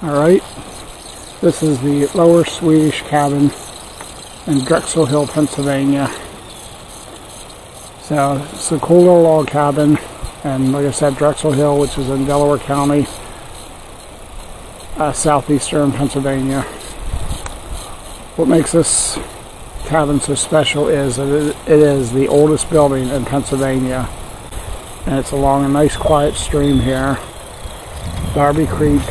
Alright, this is the Lower Swedish Cabin in Drexel Hill, Pennsylvania. So it's a cool little log cabin, and like I said, Drexel Hill, which is in Delaware County, southeastern Pennsylvania. What makes this cabin so special is that it is the oldest building in Pennsylvania, and it's along a nice quiet stream here, Darby Creek,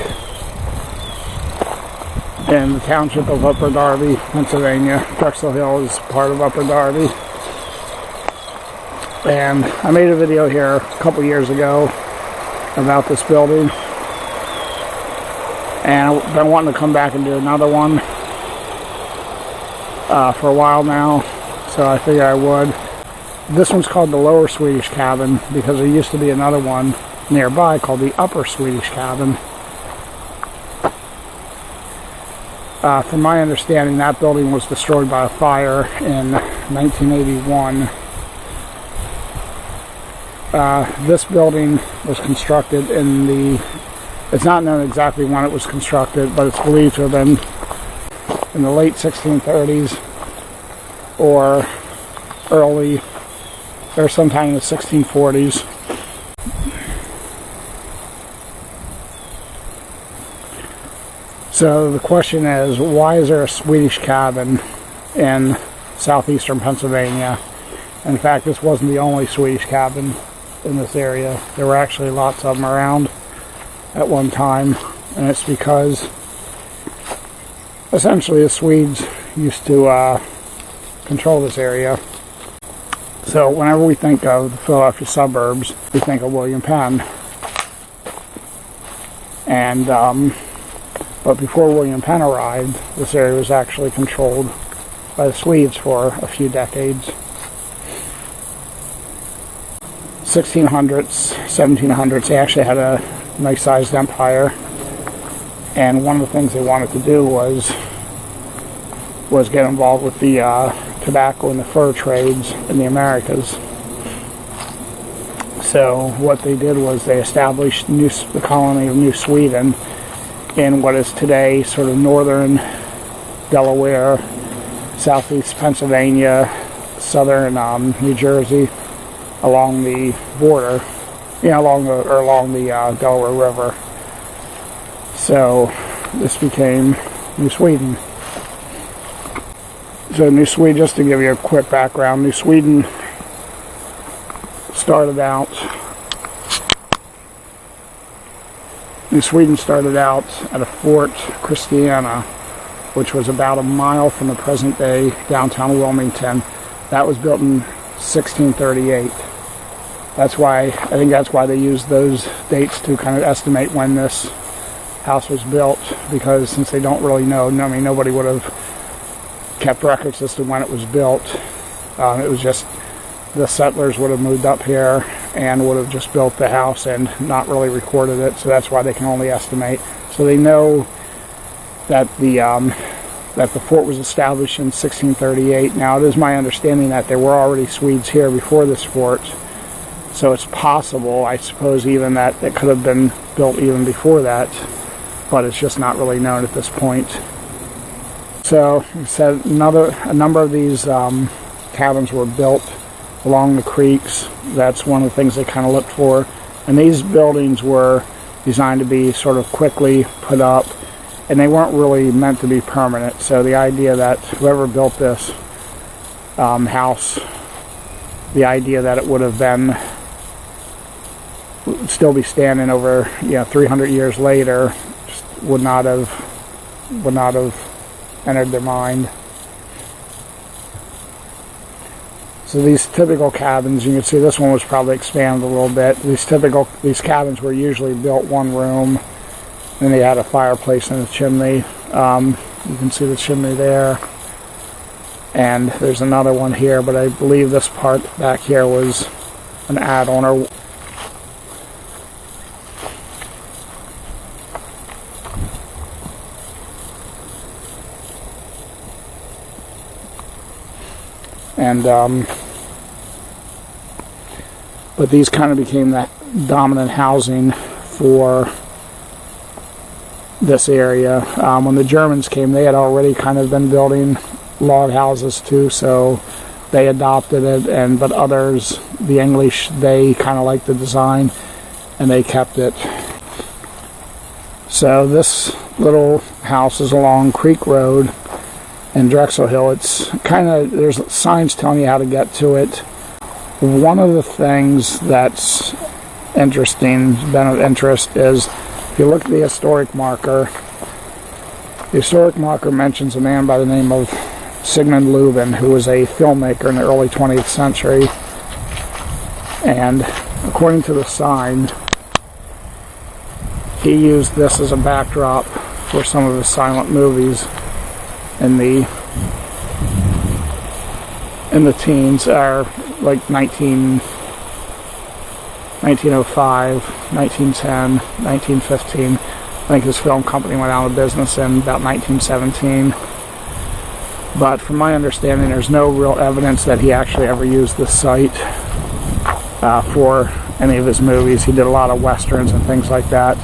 in the township of Upper Darby, Pennsylvania. Drexel Hill is part of Upper Darby. And I made a video here a couple years ago about this building. And I've been wanting to come back and do another one for a while now, so I figured I would. This one's called the Lower Swedish Cabin because there used to be another one nearby called the Upper Swedish Cabin. From my understanding, that building was destroyed by a fire in 1981. This building was constructed in the... It's not known exactly when it was constructed, but it's believed to have been in the late 1630s or early, or sometime in the 1640s. So the question is, why is there a Swedish cabin in southeastern Pennsylvania? In fact, this wasn't the only Swedish cabin in this area. There were actually lots of them around at one time, and it's because essentially the Swedes used to control this area. So whenever we think of the Philadelphia suburbs, we think of William Penn. And but before William Penn arrived, this area was actually controlled by the Swedes for a few decades. 1600s, 1700s, they actually had a nice-sized empire, and one of the things they wanted to do was get involved with the tobacco and the fur trades in the Americas. So what they did was they established the colony of New Sweden in what is today sort of northern Delaware, southeast Pennsylvania, southern New Jersey, along the border, along the Delaware River. So this became New Sweden. So New Sweden, just to give you a quick background, New Sweden started out at a Fort Christiana, which was about a mile from the present-day downtown Wilmington. That was built in 1638. I think that's why they used those dates to kind of estimate when this house was built, because since they don't really know, nobody would have kept records as to when it was built. It was just the settlers would have moved up here and would have just built the house and not really recorded it, so that's why they can only estimate. So they know that the fort was established in 1638. Now, it is my understanding that there were already Swedes here before this fort, so it's possible, I suppose, even that it could have been built even before that, but it's just not really known at this point. So, like I said, a number of these cabins were built along the creeks. That's one of the things they kind of looked for. And these buildings were designed to be sort of quickly put up, and they weren't really meant to be permanent. So the idea that whoever built this house, the idea that it would still be standing over 300 years later just would not have entered their mind. So these typical cabins, you can see this one was probably expanded a little bit. These cabins were usually built one room, and they had a fireplace and a chimney. You can see the chimney there. And there's another one here, but I believe this part back here was an add-on. But these kind of became that dominant housing for this area. When the Germans came, they had already kind of been building log houses too, so they adopted it, but others, the English, they kind of liked the design and they kept it. So this little house is along Creek Road in Drexel Hill. It's kind of, there's signs telling you how to get to it. One of the things that's interesting, been of interest, is if you look at the historic marker mentions a man by the name of Sigmund Lubin, who was a filmmaker in the early 20th century. And according to the sign, he used this as a backdrop for some of his silent movies in the teens, or like 1905, 1910, 1915. I think his film company went out of business in about 1917. But from my understanding, there's no real evidence that he actually ever used this site for any of his movies. He did a lot of westerns and things like that.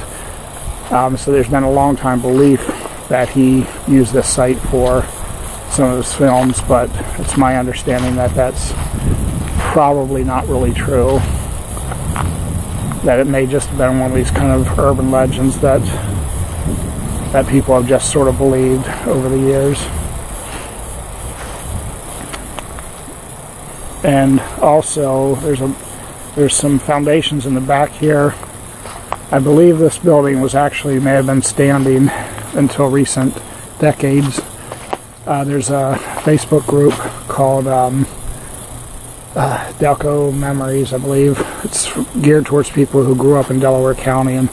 So there's been a long time belief that he used this site for some of his films, but it's my understanding that that's probably not really true. That it may just have been one of these kind of urban legends that people have just sort of believed over the years. And also there's some foundations in the back here. I believe this building may have been standing until recent decades. There's a Facebook group called Delco Memories, I believe. It's geared towards people who grew up in Delaware County and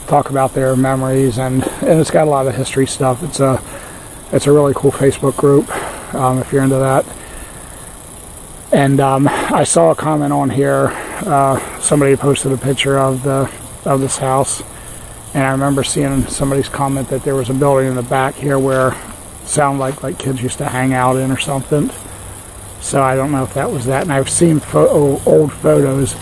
talk about their memories, and it's got a lot of history stuff. It's a really cool Facebook group if you're into that. And I saw a comment on here. Somebody posted a picture of this house, and I remember seeing somebody's comment that there was a building in the back here where it sounded like kids used to hang out in or something. So I don't know if that was that. And I've seen old photos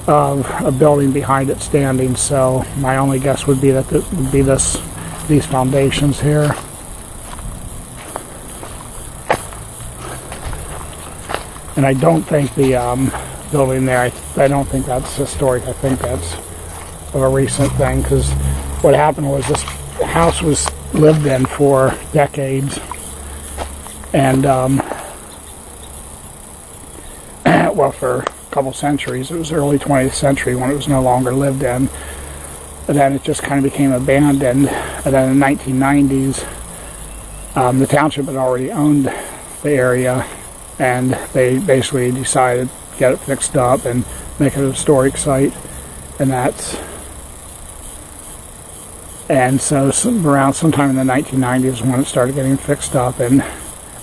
of a building behind it standing. So my only guess would be that it would be these foundations here. And I don't think the building there, I don't think that's historic. I think that's a recent thing, because what happened was this house was lived in for decades, and well, for a couple centuries. It was early 20th century when it was no longer lived in, and then it just kind of became abandoned. And then in the 1990s, the township had already owned the area, and they basically decided to get it fixed up and make it a historic site, and so around sometime in the 1990s when it started getting fixed up, and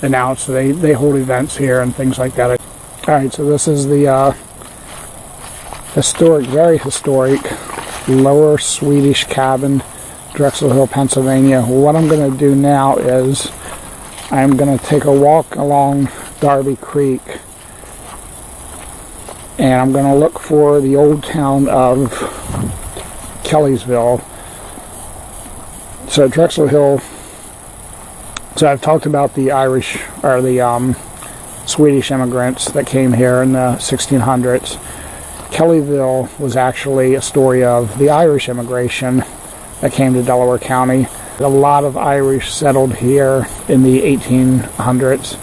now they hold events here and things like that. Alright, so this is the very historic Lower Swedish Cabin, Drexel Hill, Pennsylvania. What I'm going to do now is I'm going to take a walk along Darby Creek, and I'm going to look for the old town of Kellyville. So Drexel Hill, so I've talked about the Irish, or the Swedish immigrants that came here in the 1600s. Kellyville was actually a story of the Irish immigration that came to Delaware County. A lot of Irish settled here in the 1800s,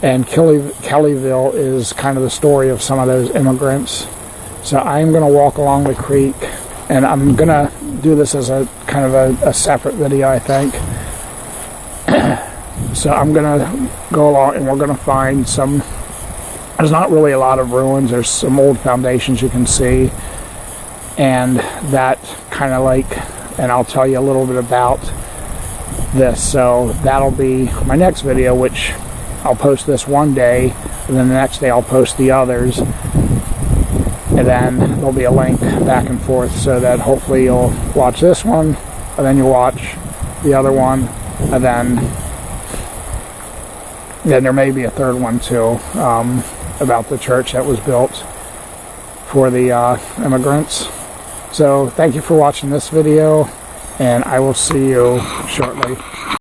and Kellyville is kind of the story of some of those immigrants. So I'm going to walk along the creek, and I'm going to do this as a kind of a separate video, I think. So I'm going to go along, and we're going to find there's not really a lot of ruins. There's some old foundations you can see, and that kind of and I'll tell you a little bit about this. So that'll be my next video, which I'll post this one day, and then the next day I'll post the others, and then there'll be a link back and forth, so that hopefully you'll watch this one, and then you'll watch the other one, and then there may be a third one too, about the church that was built for the immigrants. So thank you for watching this video, and I will see you shortly.